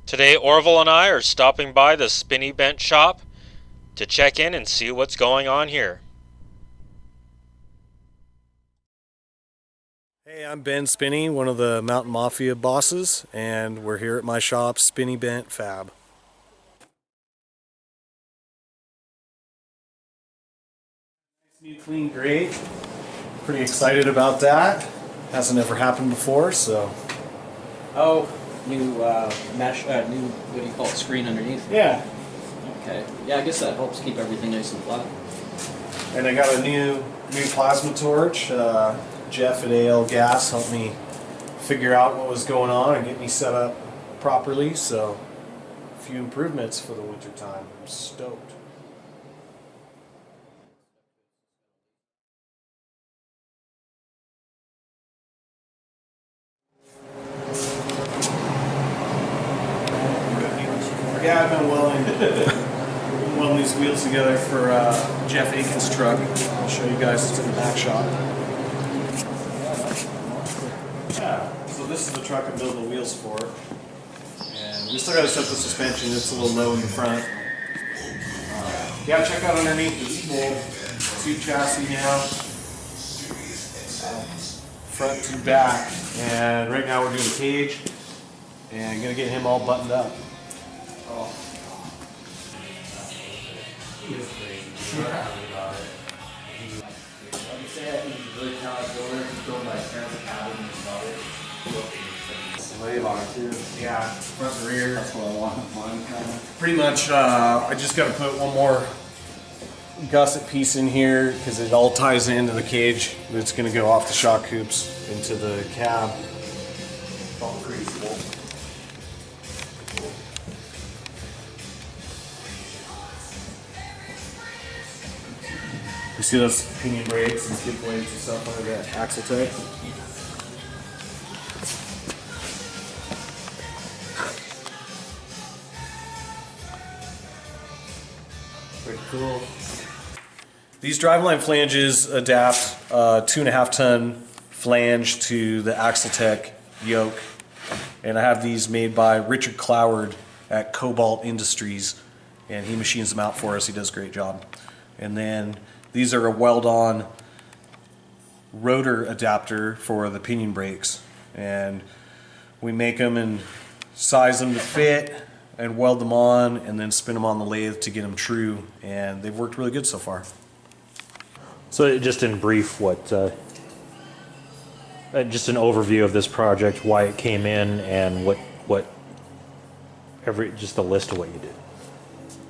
Today Orville and I are stopping by the Spinneybent shop to check in and see what's going on here. Hey, I'm Ben Spinney, one of the Mountain Mafia bosses, and we're here at my shop, Spinneybent Fab. Nice new clean grate. Pretty excited about that. Hasn't ever happened before, so. Oh, new mesh, new, what do you call it, screen underneath? Yeah. Okay. Yeah, I guess that helps keep everything nice and flat. And I got a new plasma torch. Jeff at AL Gas helped me figure out what was going on and get me set up properly, so a few improvements for the winter time. I'm stoked. Yeah, I've been welding these wheels together for Jeff Aiken's truck. I'll show you guys, it's in the back shop. Yeah, so this is the truck I'm building the wheels for. And we still got to set the suspension, it's a little low in the front. Yeah, check out underneath this full tube chassis now. Front to back. And right now we're doing the cage. And I'm going to get him all buttoned up. Slave on it too. Yeah, front and rear. That's what I want mine kind of. Pretty much, I just got to put one more gusset piece in here because it all ties into the cage. It's going to go off the shock hoops into the cab. All greasable. You see those pinion brakes and skid plates and stuff under that axle tech? Pretty cool. These driveline flanges adapt 2.5 ton flange to the Axletech yoke, and I have these made by Richard Cloward at Cobalt Industries, and he machines them out for us. He does a great job. And then these are a weld-on rotor adapter for the pinion brakes, and we make them and size them to fit and weld them on and then spin them on the lathe to get them true, and they've worked really good so far. So just in brief, what just an overview of this project, why it came in, and just a list of what you did.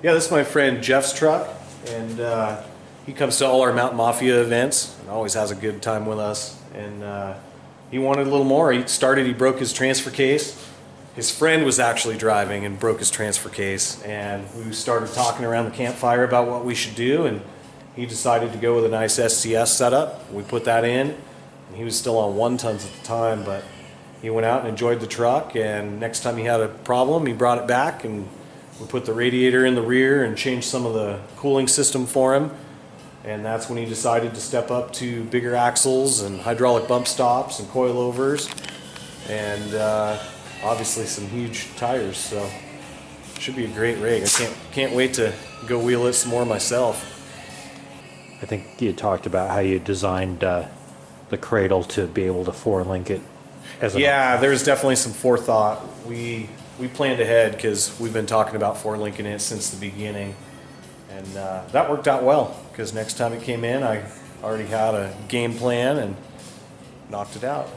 Yeah, this is my friend Jeff's truck, and he comes to all our Mountain Mafia events and always has a good time with us, and he wanted a little more. He broke his transfer case. His friend was actually driving and broke his transfer case, and we started talking around the campfire about what we should do, and he decided to go with a nice SCS setup. We put that in, and he was still on 1 tons at the time, but he went out and enjoyed the truck, and next time he had a problem, he brought it back, and we put the radiator in the rear and changed some of the cooling system for him, and that's when he decided to step up to bigger axles and hydraulic bump stops and coilovers, and obviously some huge tires, so should be a great rig. I can't wait to go wheel it some more myself. I think you talked about how you designed the cradle to be able to 4-link it. Yeah, there's definitely some forethought. We planned ahead because we've been talking about 4-linking it since the beginning, and that worked out well because next time it came in, I already had a game plan and knocked it out.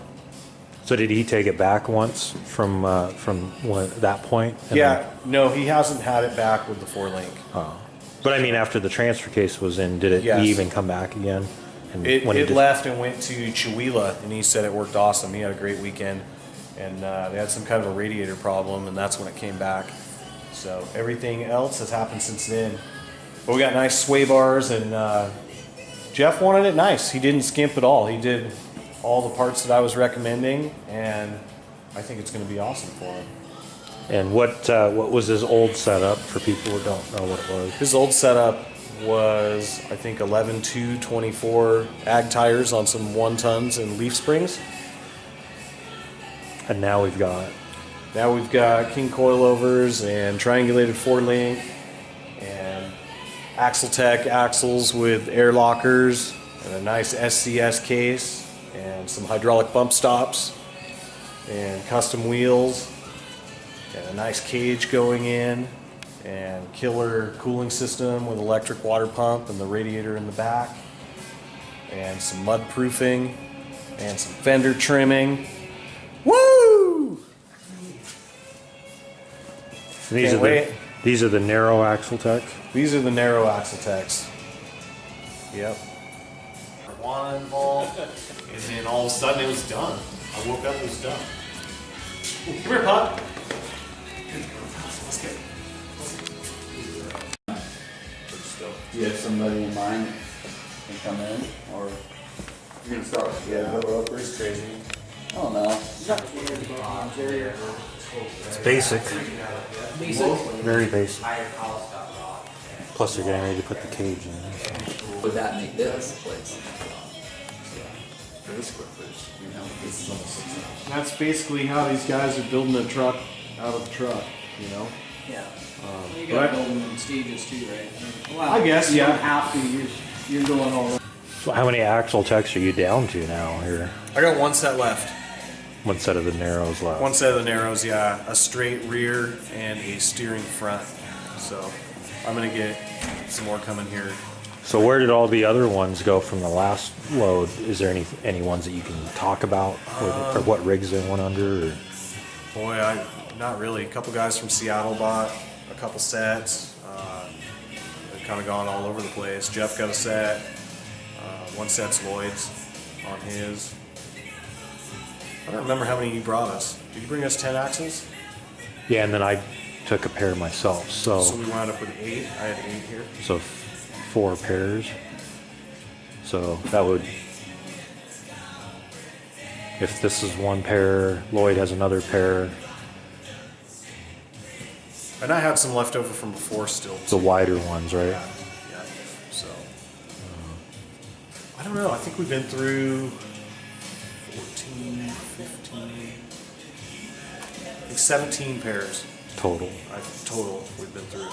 So did he take it back once from that point? Yeah, no, he hasn't had it back with the 4-link. Oh. But I mean, after the transfer case was in, did it Yes. even come back again? And It left and went to Chihuahua, and he said it worked awesome. He had a great weekend, and they had some kind of a radiator problem, and that's when it came back. So everything else has happened since then. But we got nice sway bars, and Jeff wanted it nice. He didn't skimp at all. He did all the parts that I was recommending, and I think it's going to be awesome for him. And what was his old setup for people who don't know what it was? His old setup was, I think, 11.224 ag tires on some 1 tons and leaf springs. And now we've got Now we've got king coilovers and triangulated 4-link and Axletech axles with air lockers and a nice SCS case and some hydraulic bump stops and custom wheels and a nice cage going in and killer cooling system with electric water pump and the radiator in the back and some mud proofing and some fender trimming. Woo! These are the narrow axle tech. These are the narrow Axletechs. Yep. Marijuana involved, and then all of a sudden it was done. I woke up, it was done. Ooh, come here, Pop. Let's get. You have somebody in mind can come in, or you're gonna start with Yeah, the roper's crazy. Oh no. It's basic, Basic. very basic. Plus, you're getting ready to put the cage in. Would that make this place? For this square footage, you know, this is almost 6 That's basically how these guys are building a truck out of the truck, you know? Yeah. You but- gotta build them in stages too, right? Well, I guess, you yeah. don't have to. You're going all. So how many axle techs are you down to now here? I got one set left. One set of the narrows left. One set of the narrows, yeah. A straight rear and a steering front. So I'm gonna get some more coming here. So where did all the other ones go from the last load? Is there any ones that you can talk about, or what rigs they went under? Or? Boy, not really. A couple guys from Seattle bought a couple sets. They've kind of gone all over the place. Jeff got a set. One set's Lloyd's on his. I don't remember how many you brought us. Did you bring us 10 axles? Yeah, and then I took a pair myself. So we wound up with 8. I had 8 here. So 4 pairs. So that would, if this is one pair, Lloyd has another pair, And I had some left over from before still. the wider ones, right? Yeah. So I don't know. I think we've been through 14, 15, I think 17 pairs Total. total we've been through.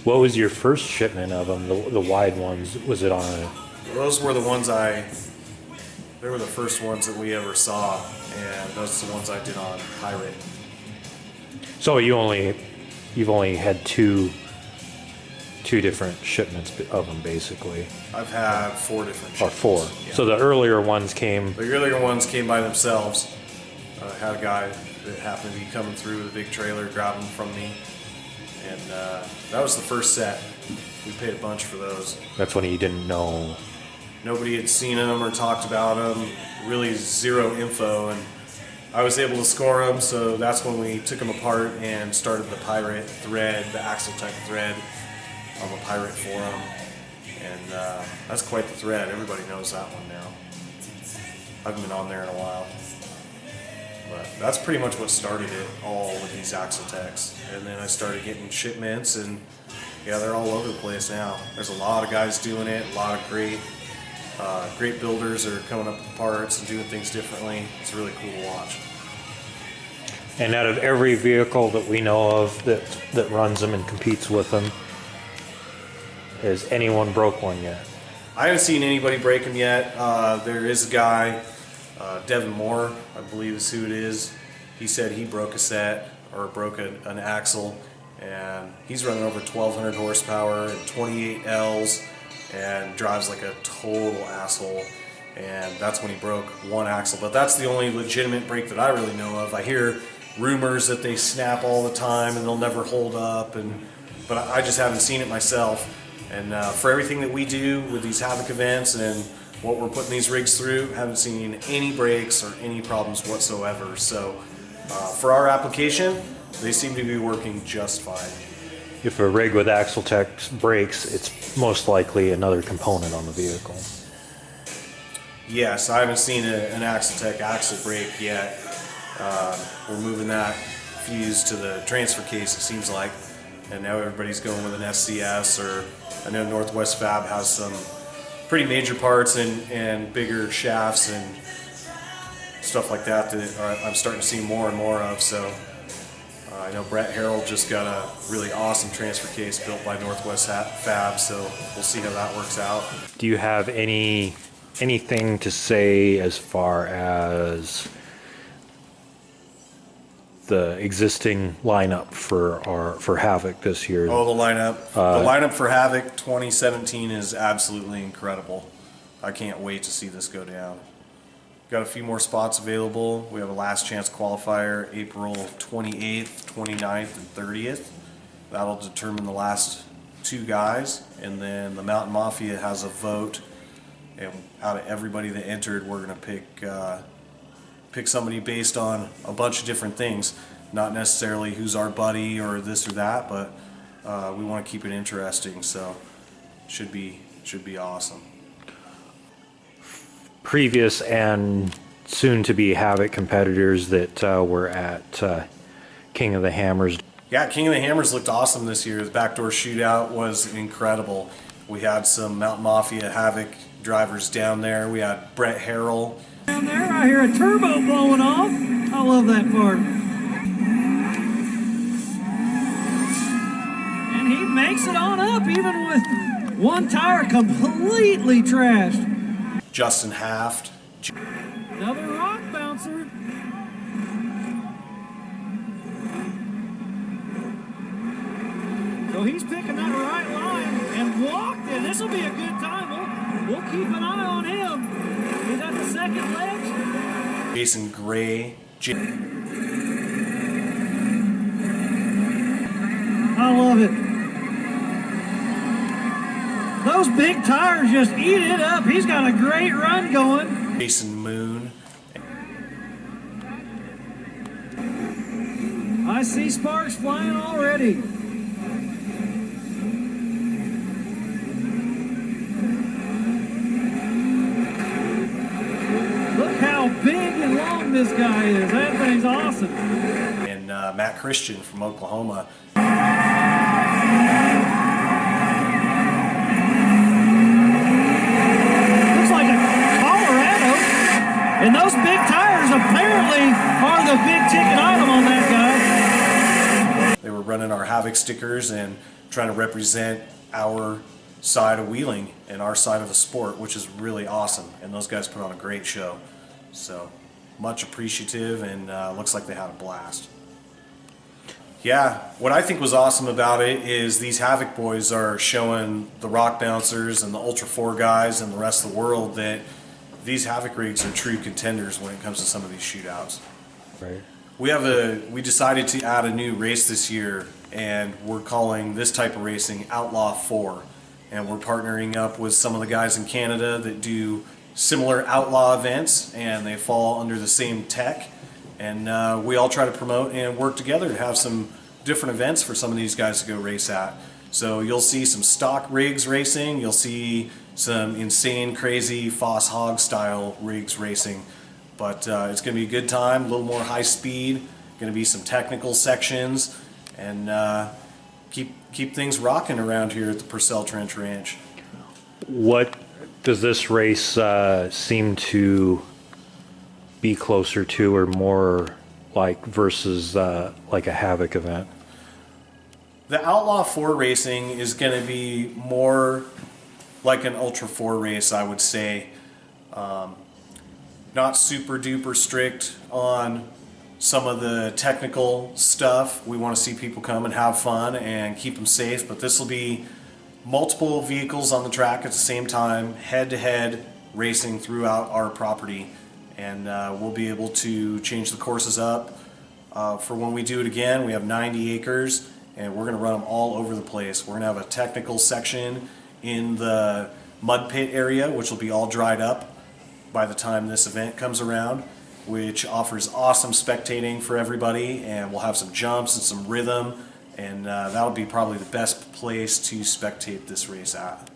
What was your first shipment of them, the wide ones? Was it on a, Those were the ones they were the first ones that we ever saw, and those are the ones I did on Pirate. so you've only had two different shipments of them, basically, I've had 4 different or ships. 4. Yeah. So the earlier ones came, The earlier ones came by themselves. Had a guy that happened to be coming through with a big trailer, grabbing them from me. And that was the first set. We paid a bunch for those. that's when you didn't know. Nobody had seen them or talked about them. Really zero info. And I was able to score them, so that's when we took them apart and started the Pirate thread, the Axletech thread on the Pirate forum. And that's quite the thread. Everybody knows that one now. I haven't been on there in a while. But that's pretty much what started it all with these Axletechs. And then I started getting shipments, and yeah, they're all over the place now. There's a lot of guys doing it, a lot of great builders are coming up with parts and doing things differently. It's really cool to watch. And out of every vehicle that we know of that runs them and competes with them, has anyone broke one yet? I haven't seen anybody break them yet. There is a guy, Devin Moore, I believe is who it is. He said he broke a set, or broke an axle, and he's running over 1,200 horsepower and 28 Ls and drives like a total asshole. And that's when he broke one axle. But that's the only legitimate break that I really know of. I hear rumors that they snap all the time and they'll never hold up, but I just haven't seen it myself. And for everything that we do with these Havoc events and what we're putting these rigs through, haven't seen any breaks or any problems whatsoever. So for our application, they seem to be working just fine. If a rig with Axletech breaks, it's most likely another component on the vehicle. Yes, I haven't seen an Axletech axle break yet. We're moving that fuse to the transfer case, it seems like. And now everybody's going with an SCS, or I know Northwest Fab has some pretty major parts and bigger shafts, and stuff like that I'm starting to see more and more of. So I know Brett Harrell just got a really awesome transfer case built by Northwest Fab, so we'll see how that works out. Do you have anything to say as far as the existing lineup for Havoc this year? Oh, the lineup for Havoc 2017 is absolutely incredible. I can't wait to see this go down. Got a few more spots available. We have a last chance qualifier April 28th, 29th, and 30th. That'll determine the last 2 guys, and then the Mountain Mafia has a vote, and out of everybody that entered, we're gonna pick somebody based on a bunch of different things, not necessarily who's our buddy or this or that, but we want to keep it interesting, so should be awesome. Previous and soon to be Havoc competitors that were at King of the Hammers. Yeah, King of the Hammers looked awesome this year. The backdoor shootout was incredible. We had some Mountain Mafia Havoc drivers down there. We had Brett Harrell. Down there, I hear a turbo blowing off. I love that part. And he makes it on up, even with one tire completely trashed. Justin Haft. Another rock bouncer. So he's picking that right line and walked it. This will be a good time. We'll keep an eye on him. He's at the second ledge. Jason Gray. I love it. Those big tires just eat it up. He's got a great run going. Jason Moon. I see sparks flying already. Look how big and long this guy is. That thing's awesome. And Matt Christian from Oklahoma. And those big tires apparently are the big ticket item on that guy. They were running our Havoc stickers and trying to represent our side of wheeling and our side of the sport, which is really awesome. And those guys put on a great show. So much appreciative, and looks like they had a blast. Yeah, what I think was awesome about it is these Havoc boys are showing the rock bouncers and the Ultra 4 guys and the rest of the world that these Havoc rigs are true contenders when it comes to some of these shootouts. Right. We decided to add a new race this year, and we're calling this type of racing Outlaw 4. And we're partnering up with some of the guys in Canada that do similar outlaw events, and they fall under the same tech. And we all try to promote and work together to have some different events for some of these guys to go race at. So you'll see some stock rigs racing, you'll see some insane, crazy Foss Hog style rigs racing. But it's going to be a good time, a little more high speed, going to be some technical sections, and keep things rocking around here at the Purcell Trench Ranch. What does this race seem to be closer to, or more like, versus like a Havoc event? The Outlaw 4 racing is going to be more like an Ultra 4 race, I would say. Not super duper strict on some of the technical stuff. We want to see people come and have fun and keep them safe, but this will be multiple vehicles on the track at the same time, head-to-head racing throughout our property, and we'll be able to change the courses up. For when we do it again, we have 90 acres, and we're going to run them all over the place. We're going to have a technical section in the mud pit area, which will be all dried up by the time this event comes around, which offers awesome spectating for everybody, and we'll have some jumps and some rhythm, and that'll be probably the best place to spectate this race at.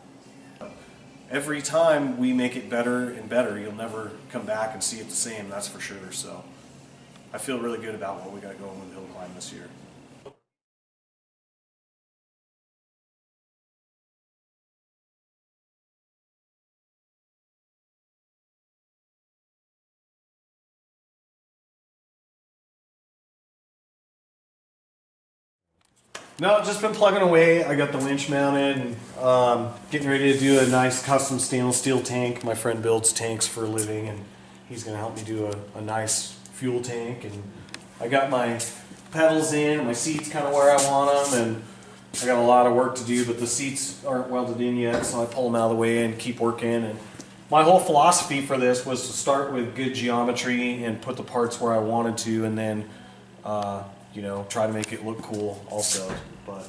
Every time we make it better and better, you'll never come back and see it the same, that's for sure. So I feel really good about what we got going with Hill Climb this year. No, just been plugging away. I got the winch mounted and getting ready to do a nice custom stainless steel tank. My friend builds tanks for a living, and he's going to help me do a nice fuel tank. And I got my pedals in, my seats kind of where I want them, and I got a lot of work to do, but the seats aren't welded in yet, so I pull them out of the way and keep working. And my whole philosophy for this was to start with good geometry and put the parts where I wanted to, and then you know, try to make it look cool also. But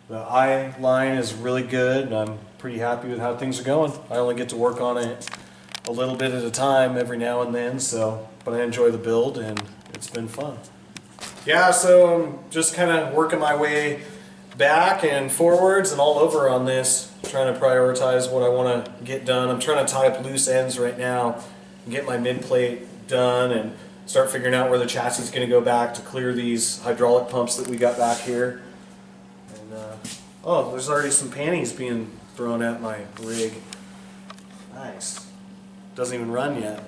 the eye line is really good, and I'm pretty happy with how things are going. I only get to work on it a little bit at a time every now and then, so but I enjoy the build and it's been fun. Yeah, so I'm just kind of working my way back and forwards and all over on this, trying to prioritize what I want to get done. I'm trying to tie up loose ends right now and get my mid plate done and start figuring out where the chassis is going to go back to clear these hydraulic pumps that we got back here. And oh, there's already some panties being thrown at my rig. Nice. Doesn't even run yet.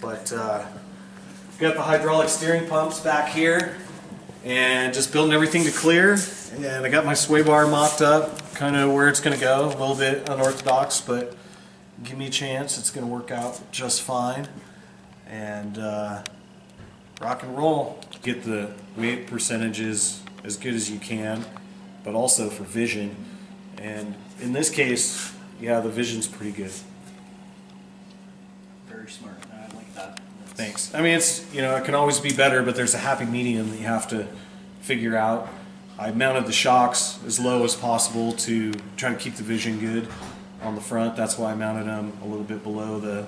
But got the hydraulic steering pumps back here and just building everything to clear. And I got my sway bar mocked up, kind of where it's going to go. A little bit unorthodox, but give me a chance. It's going to work out just fine. And rock and roll. Get the weight percentages as good as you can, but also for vision. And in this case, yeah, the vision's pretty good. Very smart. I like that. Thanks. I mean, it's, you know, it can always be better, but there's a happy medium that you have to figure out. I mounted the shocks as low as possible to try to keep the vision good on the front. That's why I mounted them a little bit below the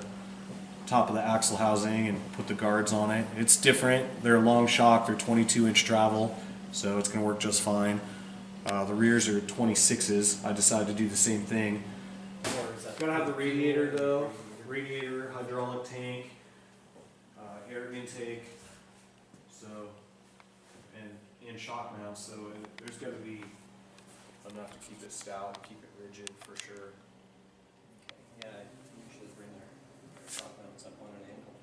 top of the axle housing and put the guards on it. It's different. They're a long shock. They're 22-inch travel, so it's going to work just fine. The rears are 26s. I decided to do the same thing. Gotta have the radiator though. Radiator, hydraulic tank, air intake, so and shock mounts. So there's got to be enough to keep it stout, keep it rigid for sure. Yeah, I usually bring their shop mounts up on an angle.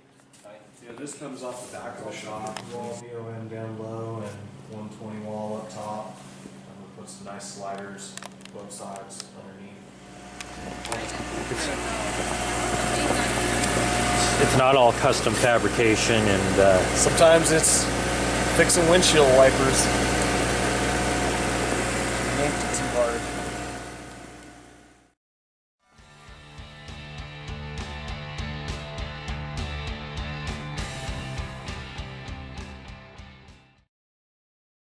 Tight. Yeah, this comes off the back of the shop. Wall BOM down low and 120 wall up top. I'm gonna put some nice sliders both sides underneath. It's not all custom fabrication, and Sometimes it's fixing windshield wipers.